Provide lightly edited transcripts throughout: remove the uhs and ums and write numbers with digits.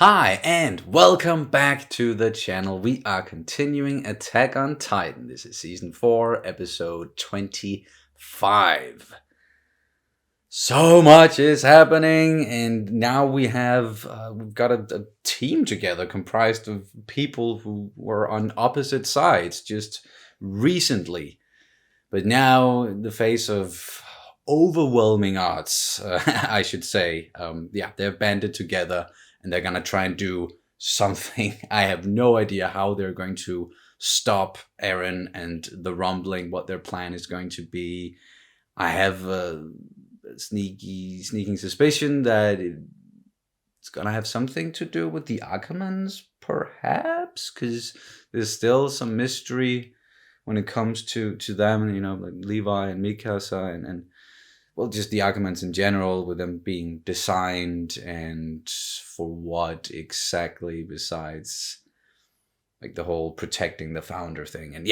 Hi, and welcome back to the channel. We are continuing Attack on Titan. This is season 4, episode 25. So much is happening, and now we've got a team together comprised of people who were on opposite sides just recently. But now, in the face of overwhelming odds, I should say, they're banded together and they're gonna try and do something. I have no idea how they're going to stop Eren and the rumbling, what their plan is going to be. I have a sneaking suspicion that it's gonna have something to do with the Ackermans, perhaps, because there's still some mystery when it comes to them, like Levi and Mikasa and well, just the Ackermans in general, with them being designed and for what exactly besides like the whole protecting the founder thing. And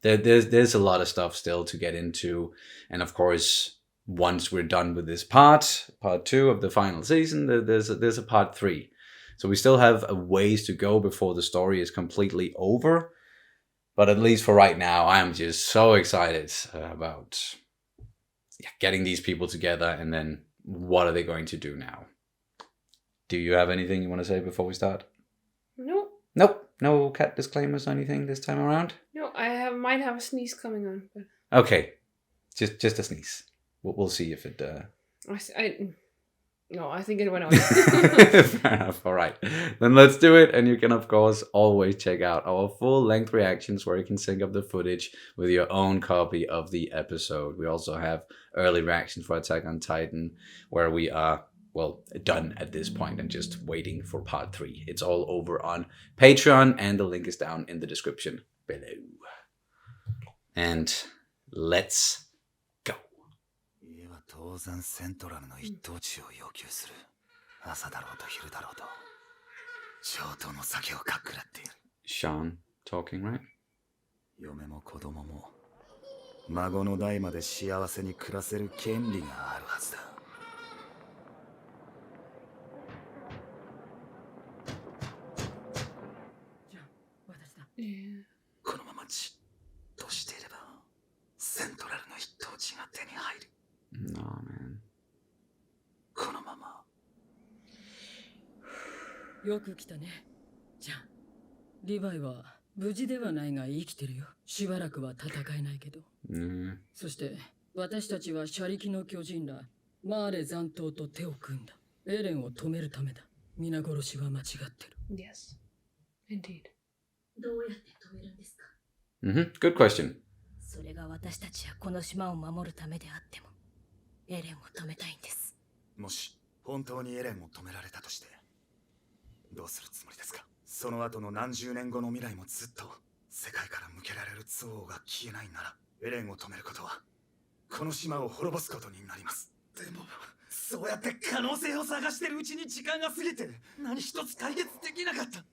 there's a lot of stuff still to get into. And of course, once we're done with this part 2 of the final season, there's a part 3. So we still have a ways to go before the story is completely over. But at least for right now, I'm just so excited about getting these people together, and then what are they going to do now? Do you have anything you want to say before we start? Nope. No cat disclaimers or anything this time around? No, might have a sneeze coming on. But... Okay, just a sneeze. We'll see if it... I think it went away. Fair enough. All right. Then let's do it. And you can, of course, always check out our full-length reactions where you can sync up the footage with your own copy of the episode. We also have early reactions for Attack on Titan where we are, done at this point and just waiting for part 3. It's all over on Patreon, and the link is down in the description below. And let's go. 当然セントラルの一等地を要求する。朝だろうと昼だろうと上等の酒をかっくらっている。 Sean talking, right? 嫁も子供も孫の代まで幸せに暮らせる権利があるはずだ。このままじっとしていればセントラルの一等地が手に入る。 No, man. このまま。よく来たね。じゃあ、リヴァイは無事ではないが生きてるよ。しばらくは戦えないけど。そして私たちは車力の巨人らマーレ残党と手を組んだ。エレンを止めるためだ。皆殺しは間違ってる。Yes, indeed. どうやって止めるんですか? Good question. それが私たちやこの島を守るためであっても、エレンを止めたいんです。もし本当にエレンを止められたとして、どうするつもりですか？その後の何十年後の未来もずっと世界から向けられる憎悪が消えないなら、エレンを止めることはこの島を滅ぼすことになります。でもそうやって可能性を探してるうちに時間が過ぎて何一つ解決できなかった。だか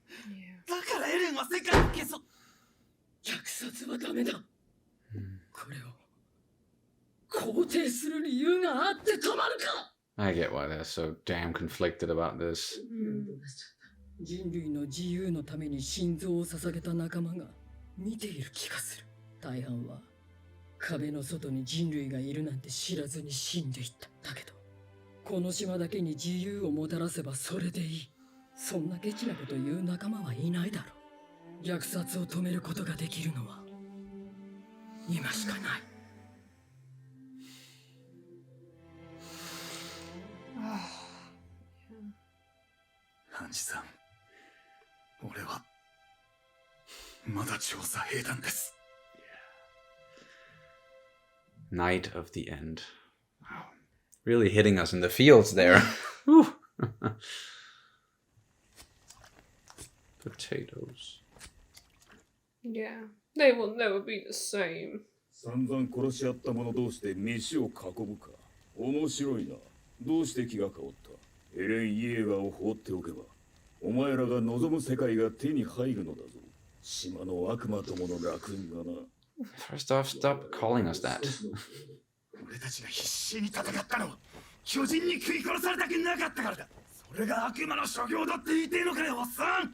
らエレンは世界を消そう。虐殺はダメだ。これを肯定する理由があって止まるか。 I get why they're so damn conflicted about this. 人類の自由のために心臓を捧げた仲間が見ている気がする。大半は壁の外に人類がいるなんて知らずに死んでいった。だけどこの島だけに自由をもたらせばそれでいい。そんなケチなこと言う仲間はいないだろう。虐殺を止めることができるのは今しかない。ハンジさん、俺はまだ調査兵団です。Night of the End. Wow. Really hitting us in the feels there. Potatoes. Yeah, they will never be the same. 散々殺し合った者同士で飯を囲むか。面白いな。どうして気が変わった？エレン・イエーガーを放っておけば、お前らが望む世界が手に入るのだぞ。島の悪魔ともの楽園がな。First off, stop calling us that. 俺たちが必死に戦ったのは巨人に食い殺されたくなかったからだ。俺が悪魔の所業だって言いてえのかよ、おっさん。ああ、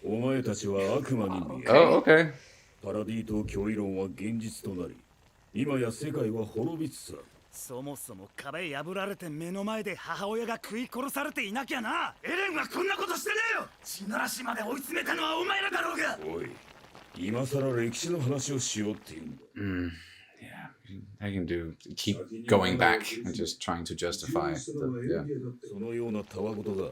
お前たちは悪魔に見える。 Oh, okay. パラディ島脅威論は現実となり、今や世界は滅びつつある。そもそも壁破られて目の前で母親が食い殺されていなきゃな。エレンはこんなことしてねえよ。地ならしまで追い詰めたのはお前らだろうが。おい、今さら歴史の話をしようって言うんだ。Yeah, I can keep going back and just trying to justify. Yeah. そのようなたわごとが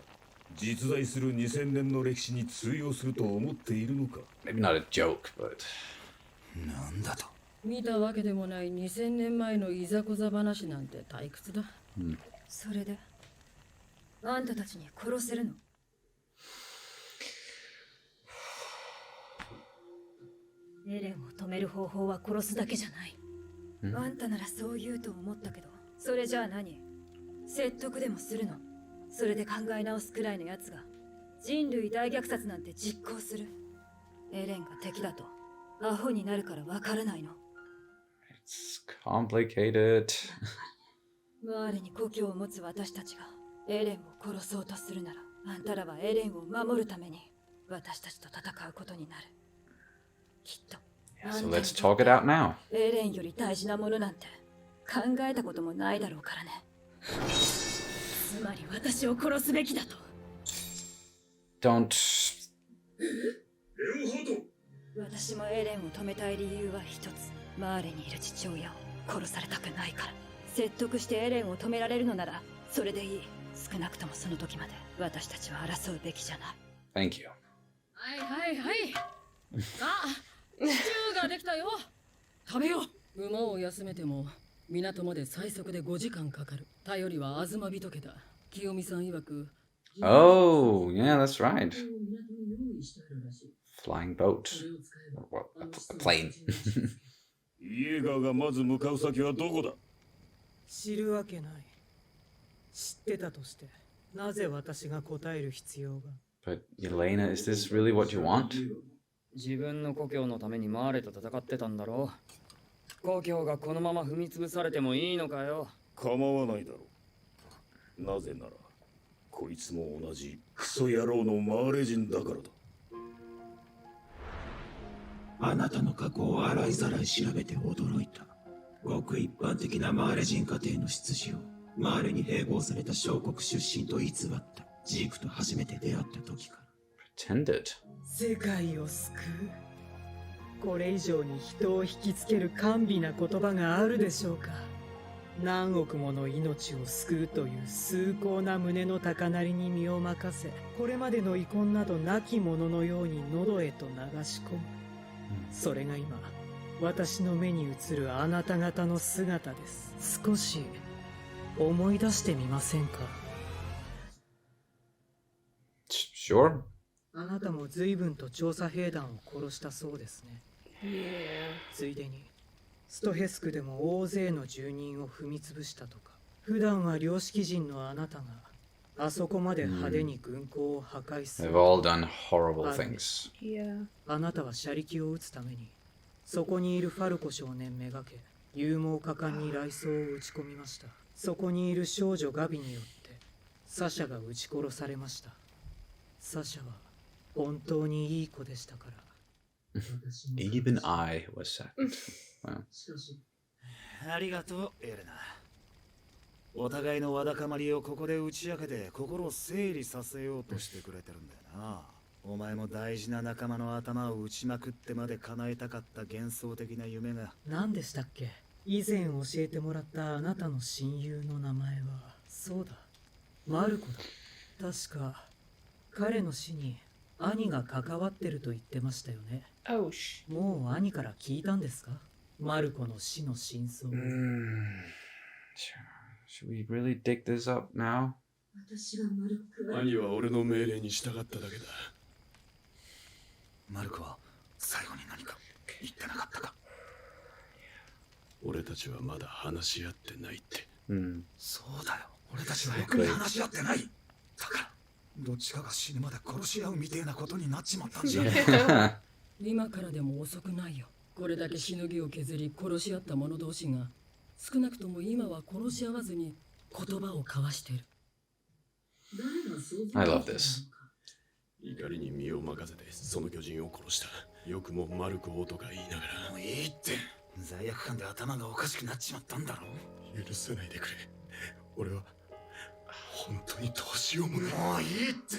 実在する2000年の歴史に通用すると思っているのか。 Maybe not a joke, but なんだと。見たわけでもない2000年前のいざこざ話なんて退屈だ。それであんたたちに殺せるの？エレンを止める方法は殺すだけじゃない。あんたならそう言うと思ったけど、それじゃあ何？説得でもするの？それで考え直すくらいのやつが人類大虐殺なんて実行する？エレンが敵だとアホになるからわからないの？ it's complicated. マーレに故郷を持つ私たちがエレンを殺そうとするなら、あんたらはエレンを守るために私たちと戦うことになる。きっと Yeah, so let's talk it out now. エレンより大事なものなんて考えたこともないだろうからね。つまり私を殺すべきだと。 Don't. 私もエレンを止めたい理由は一つ。マーレにいる父親を殺されたくないから。説得してエレンを止められるのならそれでいい。少なくともその時まで私たちは争うべきじゃない。 Thank you. はいはいはい。あ、シチューができたよ。食べよう。馬を休めても港まで最速で5時間かかる。頼りは東人家だ。清美さん曰く。 Oh, yeah, that's right. Flying boat. Well, a plane. イエーガーがまず向かう先はどこだ？知るわけない。知ってたとしてなぜ私が答える必要が。 But Elena, is this really what you want? 自分の故郷のためにマーレと戦ってたんだろう。故郷がこのまま踏み潰されてもいいのかよ。構わないだろう。なぜならこいつも同じクソ野郎のマーレ人だからだ。あなたの過去を洗いざらい調べて驚いた。ごく一般的なマーレ人家庭の出自をマーレに併合された小国出身と偽ったジークと初めて出会った時から。 Pretended. 世界を救う。これ以上に人を引きつける甘美な言葉があるでしょうか。何億もの命を救うという崇高な胸の高鳴りに身を任せ、これまでの遺恨などなきもののように喉へと流し込む。それが今私の目に映るあなた方の姿です。少し思い出してみませんか。 Sure. あなたも随分と調査兵団を殺したそうですね。 Yeah. ついでにストヘスクでも大勢の住人を踏み潰したとか。普段は良識人のあなたがあそこまで派手に軍港を破壊す They've る。 all done horrible things. Yeah. あなたは車力を撃つためにそこにいるファルコ少年めがけ勇猛果敢に雷槍を撃ち込みました。そこにいる少女ガビによってサシャが撃ち殺されました。サシャは本当にいい子でしたから。 Even I was sad. Wow. ありがとう、エレナ。お互いのわだかまりをここで打ち明けて心を整理させようとしてくれてるんだよな。お前も大事な仲間の頭を打ちまくってまで叶えたかった幻想的な夢が。何でしたっけ。以前教えてもらったあなたの親友の名前は。そうだ、マルコだ。確か彼の死に兄が関わってると言ってましたよね。 Oh, sh. もう兄から聞いたんですか。マルコの死の真相。 Should we really dig this up now? 兄は俺の命令に従っただけだ。マルコは最後に何か言ってなかったか。俺たちはまだ話し合ってないって。そうだよ、俺たちはよく話し合ってない。だからどっちかが死ぬまで殺し合うみてえなことになっちまったんじゃねえ。今からでも遅くないよ。これだけしのぎを削り殺し合った者同士が少なくとも今は殺し合わずに言葉を交わしてる。I love this. 怒りに身を任せてその巨人を殺した。よくもマルコ王とか言いながら。もういいって。罪悪感で頭がおかしくなっちまったんだろ。許さないでくれ。俺は本当にどうしようもない。もういいって。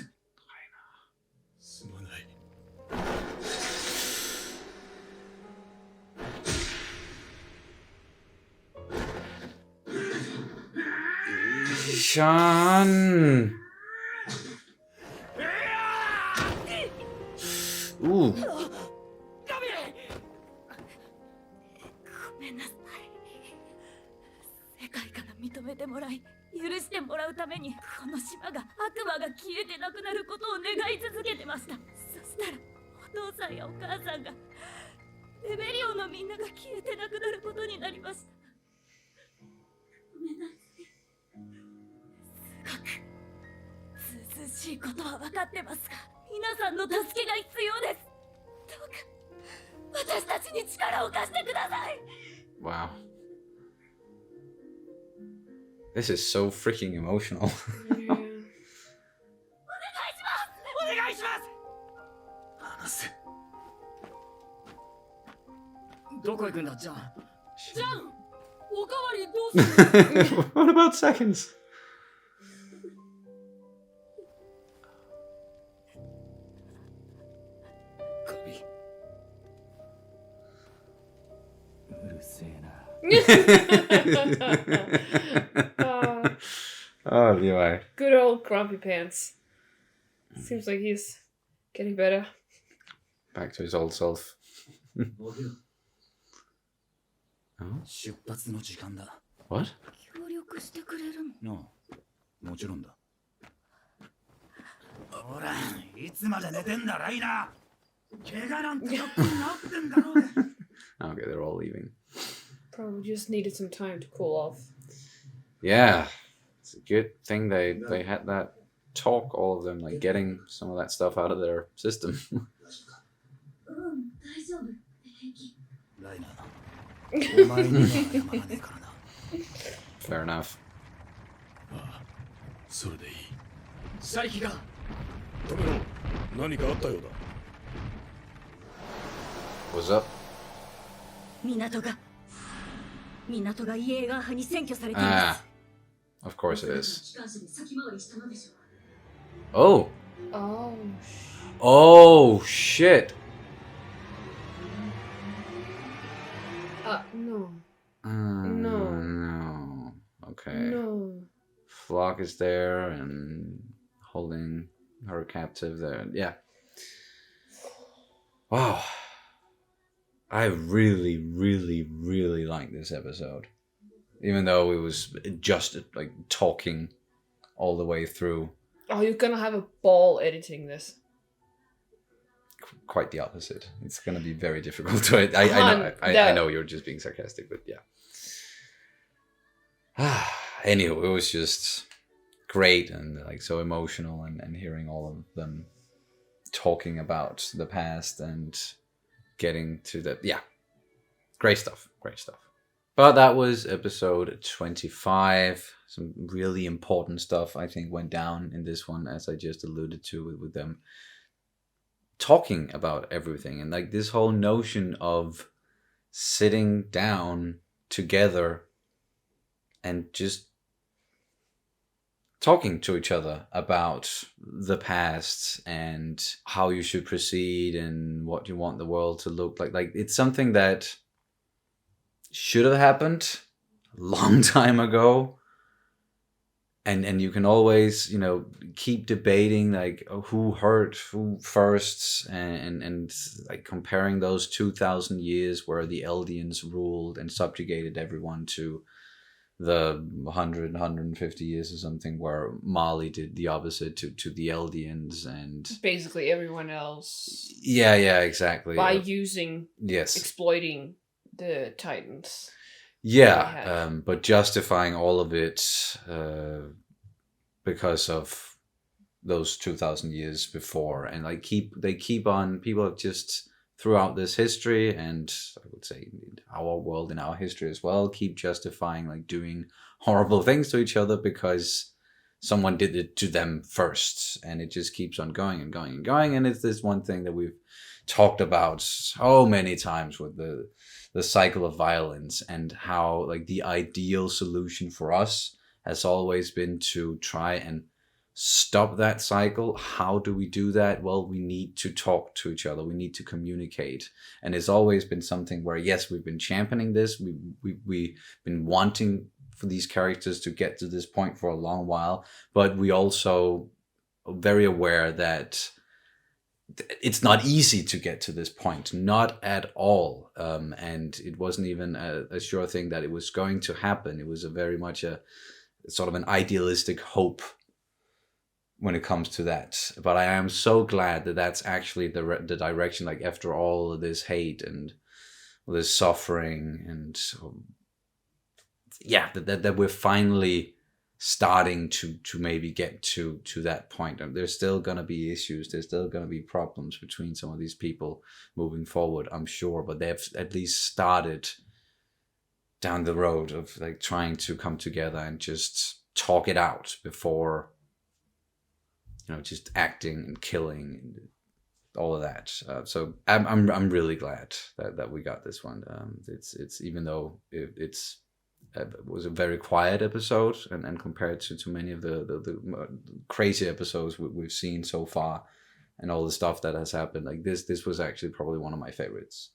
すまない。Sean. Ooh. ごめんなさい。世界から認めてもらい、許してもらうためにこの島が悪魔が消えてなくなることを願い続けてました。そしたらお父さんやお母さんがレベリオのみんなが消えてなくなることになりました。ごめんなさい。すごくずうずうしいことは分かってますが、皆さんの助けが必要です。どうか私たちに力を貸してください。 Wow. This is so freaking emotional. お願いします話せ。どこ行くんだ、ジャン。ジャン、おかわりどうする？ What about seconds? うるせえな。Oh, Levi. Good old Grumpy Pants. Seems like he's getting better. Back to his old self. 出発の時間だ。 What? 協力してくれるの？なあ、もちろんだ。ほら、いつまで寝てんだ、ライナー。怪我なんてよく治ってんだろう。 Okay, they're all leaving. Probably just needed some time to cool off. Yeah. It's a good thing they had that talk, all of them, like getting some of that stuff out of their system. 大丈夫。ライナー、お前には山がねえからな。Fair enough. ああ、それでいい。車力が。止めろ。何かあったようだ。What's up? 港がイエーガー派に占拠されています。Ah, of course it is. Oh. Oh. Oh, shit. No. No. No. Okay. No. Flock is there and holding her captive there. Yeah. Wow. I really, really, really like this episode. Even though it was just like talking all the way through. Oh, you're gonna have a ball editing this. Quite the opposite. It's gonna be very difficult to edit. I know you're just being sarcastic, but yeah. Anywho, it was just great and like so emotional and hearing all of them talking about the past and getting to the great stuff. But that was episode 25. Some really important stuff I think went down in this one, as I just alluded to with them talking about everything, and like this whole notion of sitting down together and just talking to each other about the past and how you should proceed and what you want the world to look like. Like it's something that should have happened a long time ago. And you can always, you know, keep debating like who hurt who first and like comparing those 2,000 years where the Eldians ruled and subjugated everyone to the 150 years or something where Mali did the opposite to the Eldians and basically everyone else. Yeah, exactly. By using, yes, exploiting the Titans. Yeah, but justifying all of it because of those 2,000 years before, and like they keep on. People have just throughout this history, and I would say our world and our history as well, keep justifying like doing horrible things to each other because someone did it to them first, and it just keeps on going and going and going. And it's this one thing that we've talked about so many times with the cycle of violence, and how like the ideal solution for us has always been to try and stop that cycle. How do we do that? Well, we need to talk to each other. We need to communicate. And it's always been something where, yes, we've been championing this. We've been wanting for these characters to get to this point for a long while, but we also are very aware that it's not easy to get to this point, not at all. And it wasn't even a sure thing that it was going to happen. It was a very much a sort of an idealistic hope when it comes to that. But I am so glad that that's actually the direction, like after all of this hate and all this suffering, and that we're finally starting to maybe get to that point. And there's still going to be issues, there's still going to be problems between some of these people moving forward, I'm sure, but they've at least started down the road of like trying to come together and just talk it out before, you know, just acting and killing and all of that. So I'm really glad that we got this one. It's even though it was a very quiet episode, and compared to many of the crazy episodes we've seen so far, and all the stuff that has happened, like this was actually probably one of my favorites.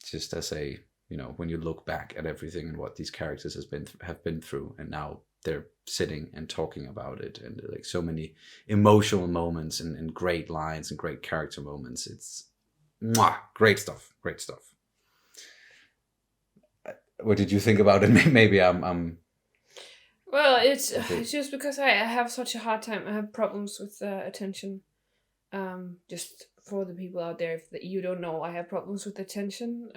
Just as a, you know, when you look back at everything and what these characters have been through, and now they're sitting and talking about it, and like so many emotional moments and great lines and great character moments. It's great stuff. What did you think about it? Maybe I'm Well, it's just because I have such a hard time. I have problems with attention. Just for the people out there, if you don't know, I have problems with attention.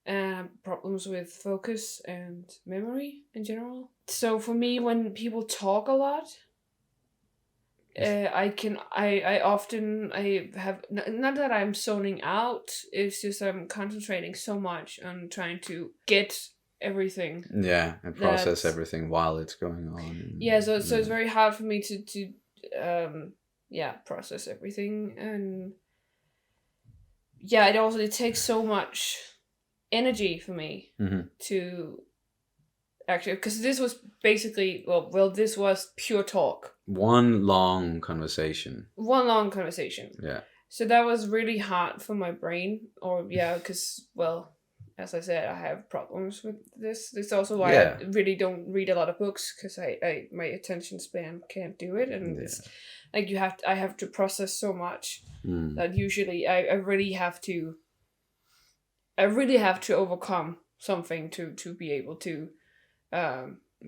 And problems with focus and memory in general. So for me, when people talk a lot, I often have, not that I'm zoning out, it's just I'm concentrating so much on trying to get everything. Yeah, and process everything while it's going on. Yeah, so it's very hard for me to process everything. And yeah, it takes so much energy for me to actually, because this was basically this was pure talk, one long conversation. Yeah, so that was really hard for my brain, because as I said, I have problems with this. It's also why I really don't read a lot of books, because I my attention span can't do it, and it's like I have to process so much that usually I really have to overcome something to be able to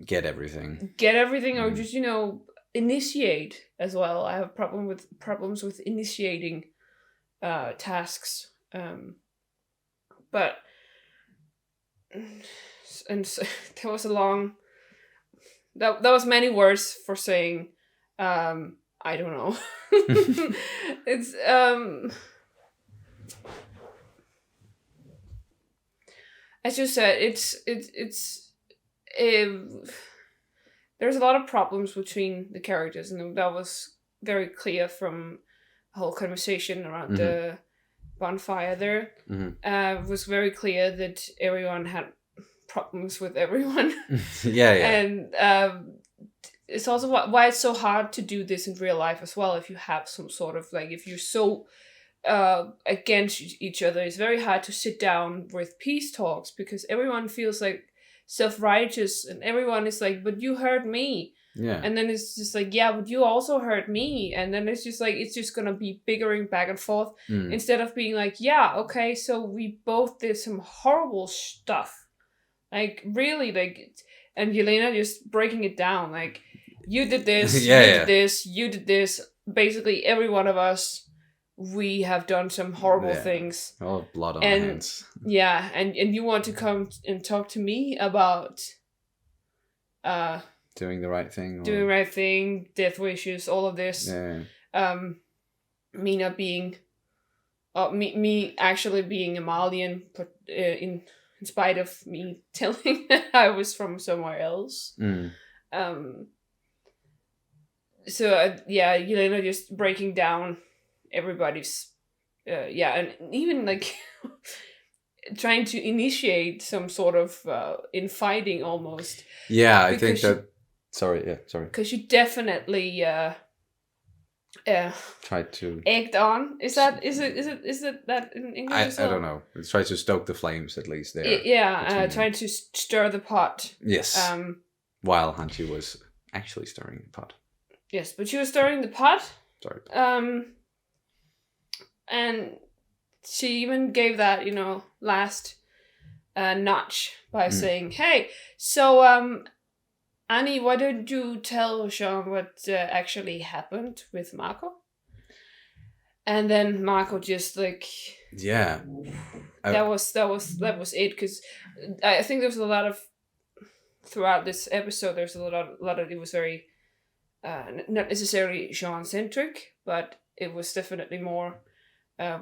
get everything, or just, you know, initiate as well. I have problems with initiating tasks, but so there was a long that was many words for saying I don't know. It's as you said, there's a lot of problems between the characters, and that was very clear from the whole conversation around the bonfire there. It was very clear that everyone had problems with everyone. And it's also why it's so hard to do this in real life as well. If you have some sort of, like, if you're so against each other, it's very hard to sit down with peace talks, because everyone feels like self-righteous, and everyone is like, but you hurt me. And then it's just like, yeah, but you also hurt me. And then it's just like, it's just gonna be bickering back and forth, instead of being like, yeah, okay, so we both did some horrible stuff, like really, like, and Yelena just breaking it down, like, you did this, you did this, basically every one of us, we have done some horrible things. All blood on our hands. Yeah, and you want to come and talk to me about doing the right thing. Doing the right thing, death wishes, all of this. Me not being... me actually being a Malian, but in spite of me telling that I was from somewhere else. So Yelena just breaking down everybody's and even like trying to initiate some sort of infighting almost. Yeah, I think that. Sorry. Because she definitely tried to egged on. Is it that in English as well? I don't know. Try to stoke the flames at least there. Yeah, trying to stir the pot. Yes. While Hanchi was actually stirring the pot. Yes, but she was stirring the pot. Sorry. And she even gave that, last notch by saying, "Hey, so Annie, why don't you tell Sean what actually happened with Marco?" And then Marco just like, yeah, that was it, because I think there was a lot of throughout this episode. There's a lot of it was very not necessarily Sean centric, but it was definitely more.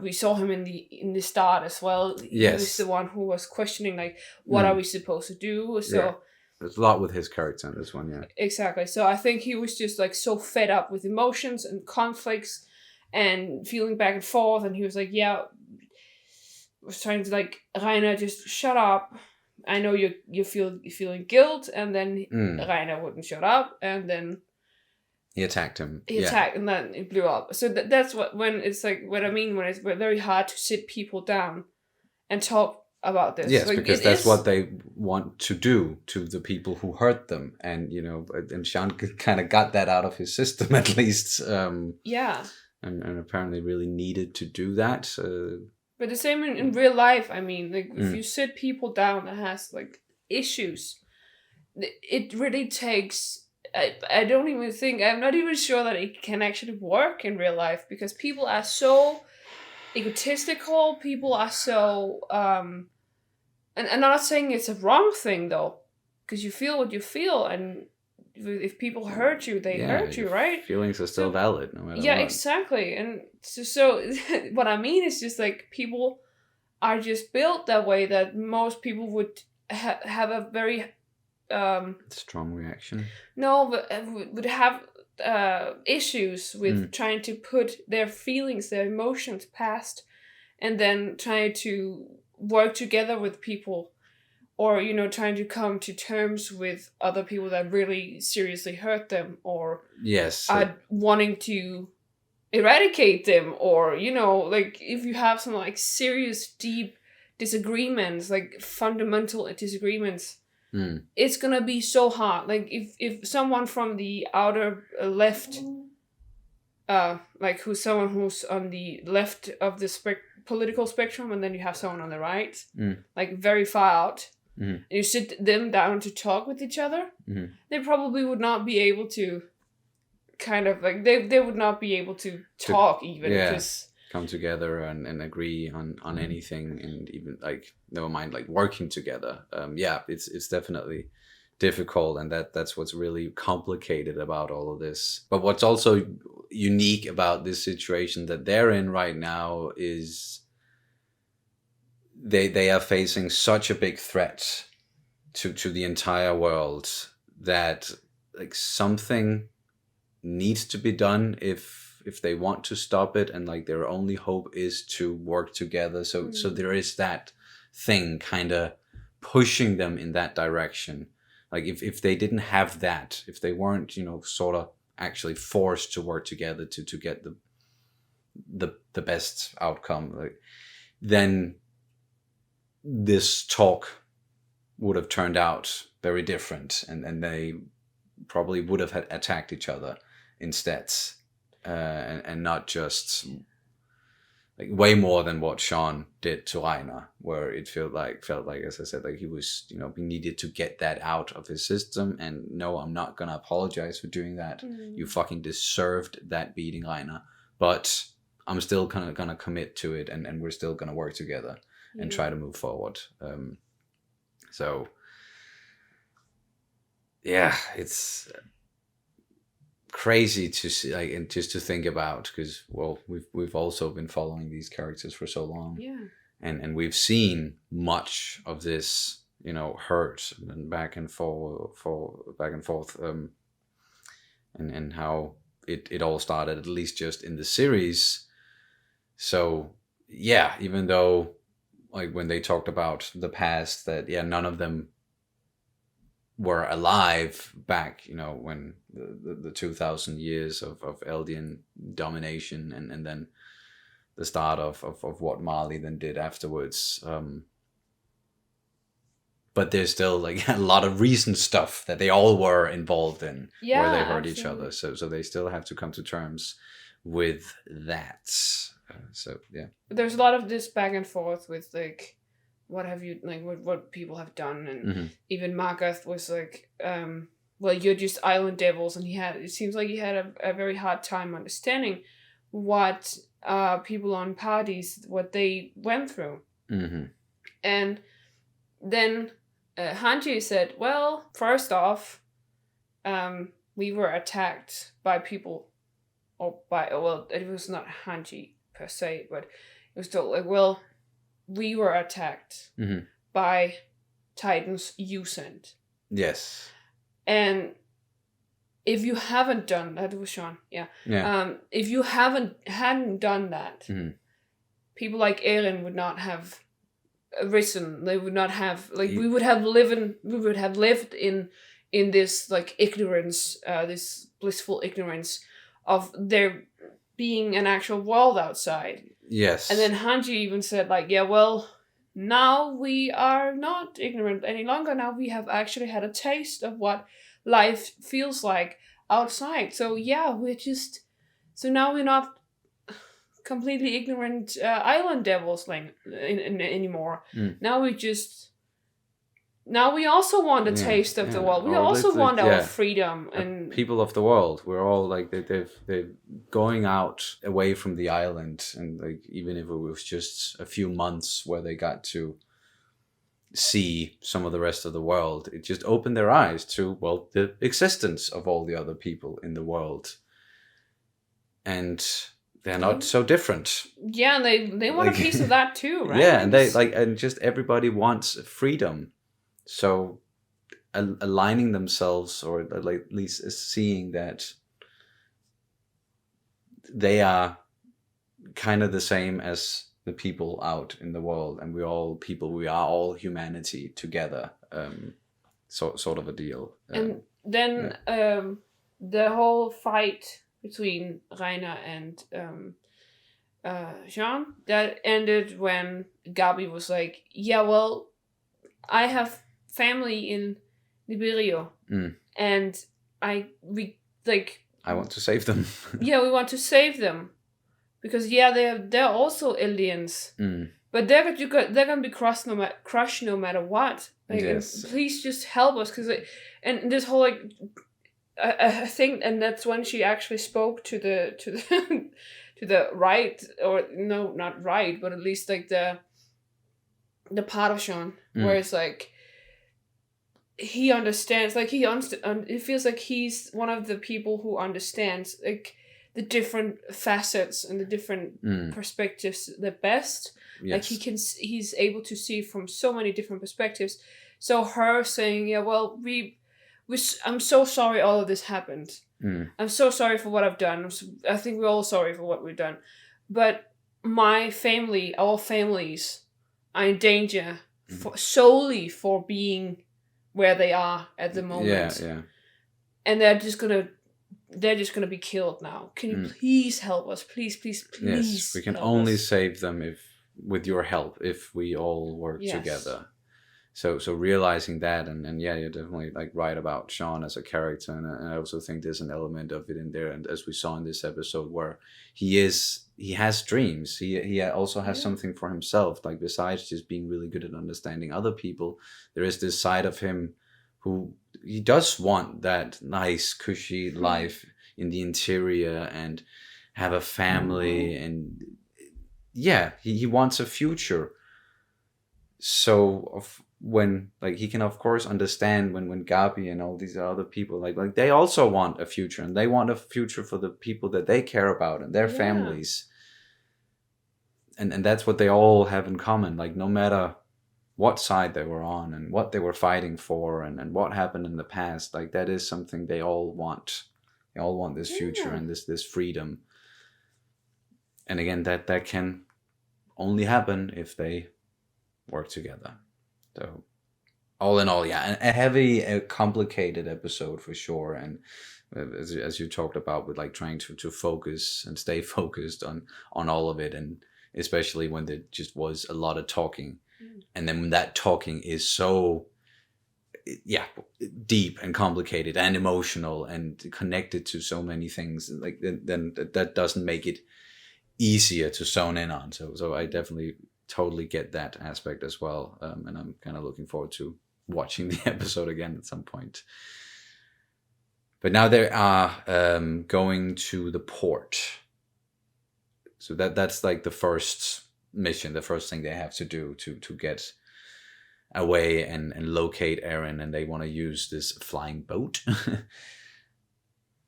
We saw him in the start as well. Yes. He was the one who was questioning like, what are we supposed to do? So. Yeah. There's a lot with his character in this one, yeah. Exactly. So I think he was just like so fed up with emotions and conflicts and feeling back and forth, and he was like, was trying to like, Rainer, just shut up. I know you're feeling guilt, and then Rainer wouldn't shut up, and then he attacked him. He attacked, and then it blew up. So that's what I mean when it's very hard to sit people down and talk about this. Yes, like, because that's what they want to do to the people who hurt them, and and Sean kind of got that out of his system at least. And apparently really needed to do that. But the same in real life. I mean, like if you sit people down that has like issues, it really takes. I don't even think, I'm not even sure that it can actually work in real life, because people are so egotistical. People are so and I'm not saying it's a wrong thing though, because you feel what you feel, and if people hurt you, they hurt you, right? Feelings are still valid no matter what. Yeah, exactly. And so what I mean is just like people are just built that way, that most people would have a very strong reaction. No, but would have issues with trying to put their feelings, their emotions past, and then trying to work together with people, or trying to come to terms with other people that really seriously hurt them, or are wanting to eradicate them, or like if you have some like serious deep disagreements, like fundamental disagreements, it's gonna be so hard. Like if someone from the outer left, like someone who's on the left of the political spectrum, and then you have someone on the right, like very far out, and you sit them down to talk with each other, they probably would not be able to kind of like they would not be able to talk even, because come together and agree on anything, and even like never mind like working together. It's definitely difficult, and that's what's really complicated about all of this. But what's also unique about this situation that they're in right now is they are facing such a big threat to the entire world that like something needs to be done if they want to stop it, and like their only hope is to work together. So there is that thing kind of pushing them in that direction. Like if they didn't have that, if they weren't sort of actually forced to work together to get the best outcome, like, then this talk would have turned out very different, and they probably would have attacked each other instead. And not just like way more than what Sean did to Rainer, where it felt like, as I said, like he was, he needed to get that out of his system. And no, I'm not gonna apologize for doing that. You fucking deserved that beating, Rainer. But I'm still kind of gonna commit to it, and we're still gonna work together and try to move forward. So yeah, it's crazy to see, like, and just to think about, because we've also been following these characters for so long, and we've seen much of this hurt and back and forth, and how it all started, at least just in the series. So yeah, even though like when they talked about the past, that none of them were alive back, when the 2000 years of Eldian domination, and then the start of what Marley then did afterwards. But there's still like a lot of recent stuff that they all were involved in, where they hurt each other. So they still have to come to terms with that. So yeah, there's a lot of this back and forth with like, what have you like what people have done, and even Margath was like, well, you're just island devils, and it seems like he had a very hard time understanding what people on parties, what they went through. And then Hanji said, well, first off, we were attacked by people, well, it was not Hanji per se, but it was still like, well, we were attacked by Titans you sent. Yes. And if you haven't done that, it was Sean, yeah. If you hadn't done that, people like Eren would not have arisen. They would not have we would have lived in this like ignorance, this blissful ignorance of there being an actual world outside. Yes. And then Hanji even said like, yeah, well, now we are not ignorant any longer. Now we have actually had a taste of what life feels like outside. So yeah, so now we're not completely ignorant island devils anymore. Now we also want a taste of the world. We also want our freedom and people of the world. We're all like they're going out away from the island, and like even if it was just a few months where they got to see some of the rest of the world, it just opened their eyes to the existence of all the other people in the world, and they're not so different. Yeah, and they want a piece of that too, right? Yeah, and and just everybody wants freedom. So aligning themselves, or at least seeing that they are kind of the same as the people out in the world, and we are all humanity together, sort of a deal. And then the whole fight between Rainer and Jean, that ended when Gabi was like, yeah, well, I have family in Liberio, and I want to save them. Yeah, we want to save them because they're also aliens, but they're gonna be crushed no matter what. Yes. Please just help us, and this whole I think, and that's when she actually spoke to the to the right, or no, not right, but at least like the part of Sean where it's like he understands, like it feels like he's one of the people who understands like the different facets and the different perspectives the best. Like he's able to see from so many different perspectives. So her saying, yeah, well, I'm so sorry all of this happened. I'm so sorry for what I've done. I think we're all sorry for what we've done, but my family, our families, are in danger solely for being where they are at the moment. Yeah. And they're just gonna be killed now. Can you please help us? Please. Yes, we can only save them with your help, if we all work together. So realizing that, and yeah, you're definitely like right about Sean as a character, and I also think there's an element of it in there, and as we saw in this episode, where he has dreams. He also has something for himself, like besides just being really good at understanding other people, there is this side of him who he does want that nice cushy life in the interior and have a family, and yeah, he wants a future. So when like he can of course understand when Gabi and all these other people like they also want a future, and they want a future for the people that they care about and their families, and that's what they all have in common. Like no matter what side they were on and what they were fighting for and what happened in the past. Like that is something they all want. They all want this future and this freedom. And again, that can only happen if they work together. So all in all, yeah, a heavy, a complicated episode for sure. And as you talked about, with like trying to focus and stay focused on all of it, and especially when there just was a lot of talking, and then when that talking is so deep and complicated and emotional and connected to so many things, like then that doesn't make it easier to zone in on. So I definitely totally get that aspect as well, and I'm kind of looking forward to watching the episode again at some point. But now they are going to the port. So that's like the first mission, the first thing they have to do to get away and locate Eren, and they want to use this flying boat.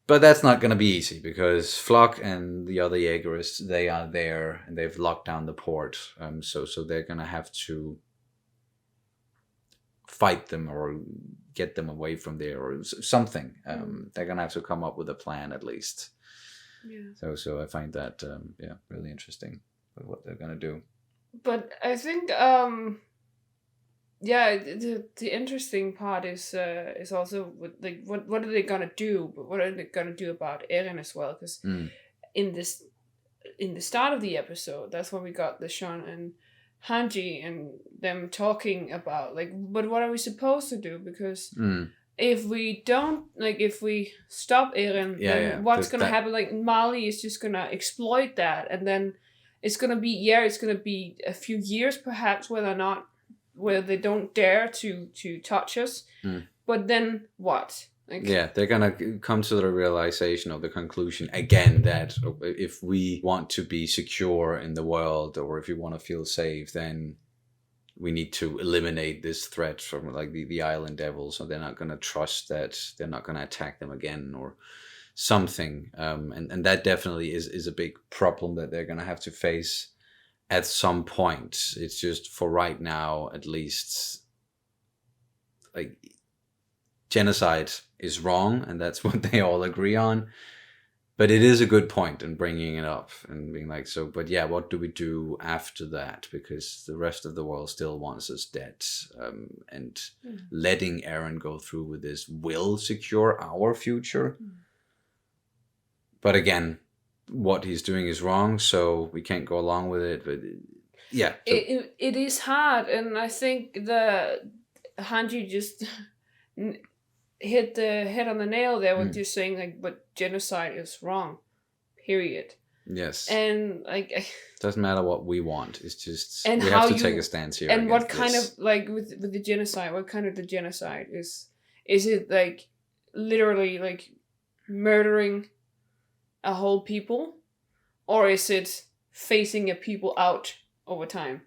But that's not going to be easy, because Flock and the other Jaegerists, they are there and they've locked down the port. So they're going to have to fight them or get them away from there or something. They're going to have to come up with a plan at least. Yeah. So I find that really interesting with what they're going to do. But I think the interesting part is also like what are they gonna do? But what are they gonna do about Eren as well? Because in the start of the episode, that's when we got the Sean and Hanji and them talking about like, but what are we supposed to do? Because if we don't, like, if we stop Eren, then what's gonna happen? Like, Mali is just gonna exploit that, and then it's gonna be a few years perhaps where they don't dare to touch us. But then what? Like, they're gonna come to the realization, or the conclusion again, that if we want to be secure in the world, or if we want to feel safe, then we need to eliminate this threat from like the island devils, so they're not gonna trust that, they're not gonna attack them again or something. And that definitely is a big problem that they're gonna have to face at some point. It's just for right now, at least, like, genocide is wrong, and that's what they all agree on. But it is a good point in bringing it up and being like, so, but yeah, what do we do after that? Because the rest of the world still wants us dead. And letting Eren go through with this will secure our future. But again, what he's doing is wrong, so we can't go along with it. But yeah, so. It is hard, and I think the Hanji just hit the head on the nail there with just saying like, but genocide is wrong, period. Yes. And like, doesn't matter what we want, it's just we have to take a stance here. And what kind of, like, with the genocide, what kind of the genocide is it like literally like murdering a whole people, or is it phasing a people out over time?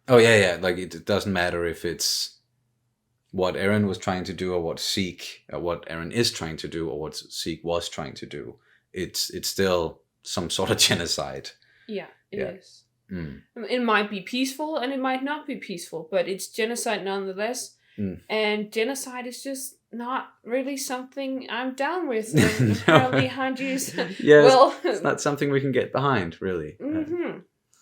Oh yeah, like it doesn't matter if it's what Eren was trying to do, or what Eren is trying to do, or what Zeke was trying to do. It's still some sort of genocide. Yeah, it is. It might be peaceful and it might not be peaceful, but it's genocide nonetheless. And genocide is just not really something I'm down with. And apparently Hanji's it's not something we can get behind, really.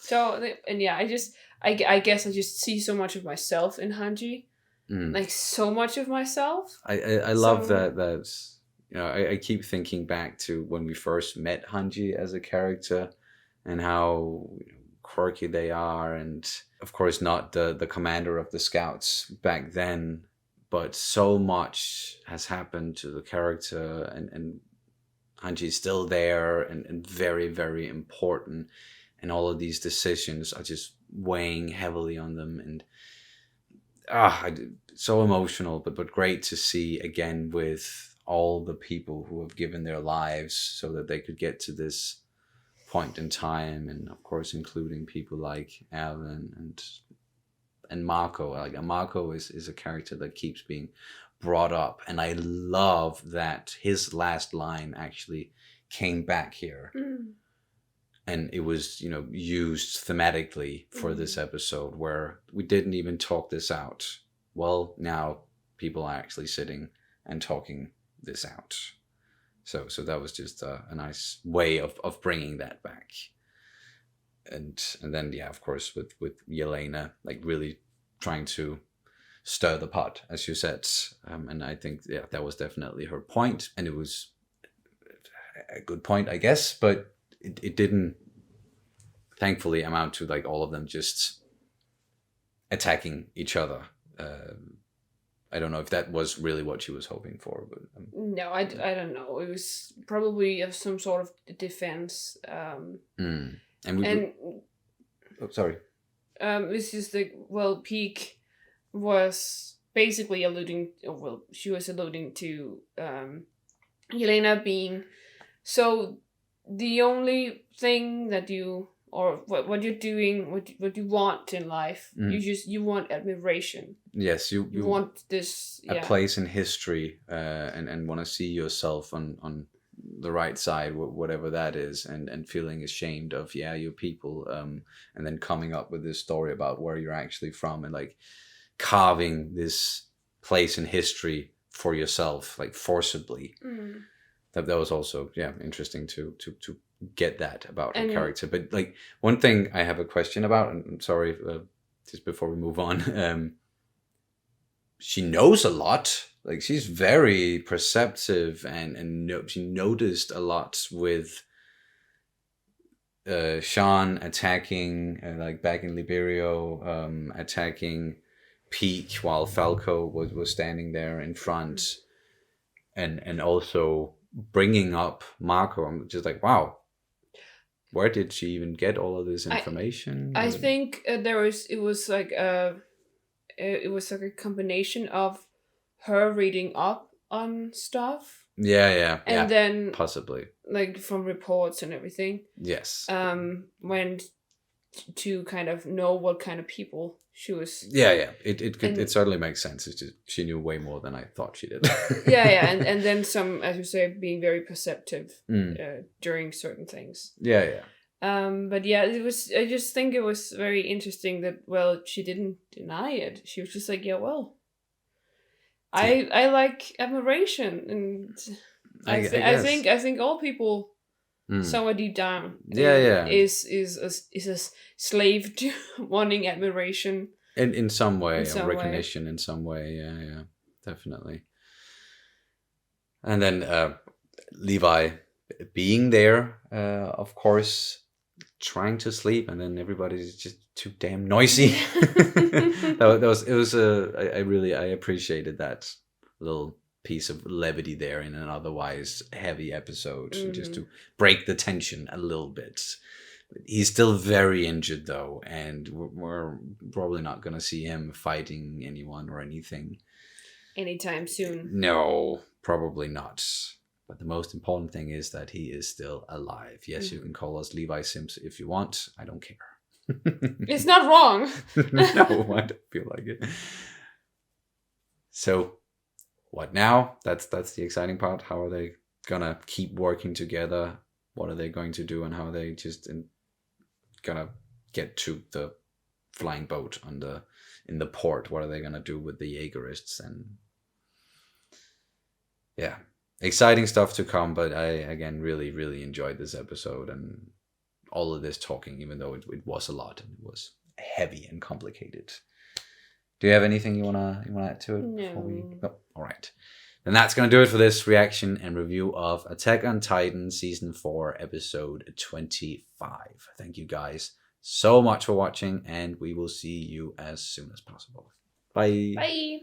So, and yeah, I guess I just see so much of myself in Hanji. Like, so much of myself. I love that you know, I keep thinking back to when we first met Hanji as a character, and how quirky they are, and of course not the commander of the scouts back then, but so much has happened to the character, and Hanji's still there and very, very important, and all of these decisions are just weighing heavily on them, and so emotional, but great to see again with all the people who have given their lives so that they could get to this point in time, and of course including people like Alan and Marco. Like, Marco is a character that keeps being brought up, and I love that his last line actually came back here. and it was, you know, used thematically for this episode, where we didn't even talk this out. Well, now people are actually sitting and talking this out. So that was just a nice way of bringing that back. And then, yeah, of course, with Yelena, like really trying to stir the pot, as you said. And I think, yeah, that was definitely her point. And it was a good point, I guess, but it didn't, thankfully, amount to like all of them just attacking each other. I don't know if that was really what she was hoping for, but no, I don't know. It was probably of some sort of defense. Oh, sorry. It's just like, well, Peak was basically she was alluding to Yelena being, so the only thing that you, or what you're doing, what you want in life, you want admiration. Yes, you want this a place in history, and want to see yourself on the right side, whatever that is, and feeling ashamed of your people, and then coming up with this story about where you're actually from, and like carving this place in history for yourself, like forcibly. That was also interesting to get that about her character. But like, one thing I have a question about, and I'm sorry, just before we move on, she knows a lot. Like, she's very perceptive, and she noticed a lot with Sean attacking, like back in Liberio, attacking Peak while Falco was standing there in front, and also bringing up Marco. I'm just like, wow, where did she even get all of this information? I think it was like a combination of her reading up on stuff. And then possibly like from reports and everything. Yes. Went to kind of know what kind of people she was. It certainly makes sense. It's just, she knew way more than I thought she did. and then some, as you say, being very perceptive during certain things. But yeah, it was. I just think it was very interesting that, well, she didn't deny it. She was just like, I like admiration, and I think all people somewhere deep down is a slave to wanting admiration in some way, or recognition in some way. Definitely. And then Levi being there, of course, trying to sleep, and then everybody's just too damn noisy. I appreciated that little piece of levity there in an otherwise heavy episode, just to break the tension a little bit. He's still very injured though, and we're probably not gonna see him fighting anyone or anything anytime soon. No, probably not. But the most important thing is that he is still alive. Yes, you can call us Levi Sims if you want. I don't care. It's not wrong. No, I don't feel like it. So, what now? That's the exciting part. How are they gonna keep working together? What are they going to do, and how are they just gonna get to the flying boat in the port? What are they gonna do with the Jaegerists? And yeah, exciting stuff to come. But I again really, really enjoyed this episode and all of this talking, even though it was a lot and it was heavy and complicated. Do you have anything you wanna add to it? No. All right. Then that's gonna do it for this reaction and review of Attack on Titan Season 4, Episode 25. Thank you guys so much for watching, and we will see you as soon as possible. Bye. Bye.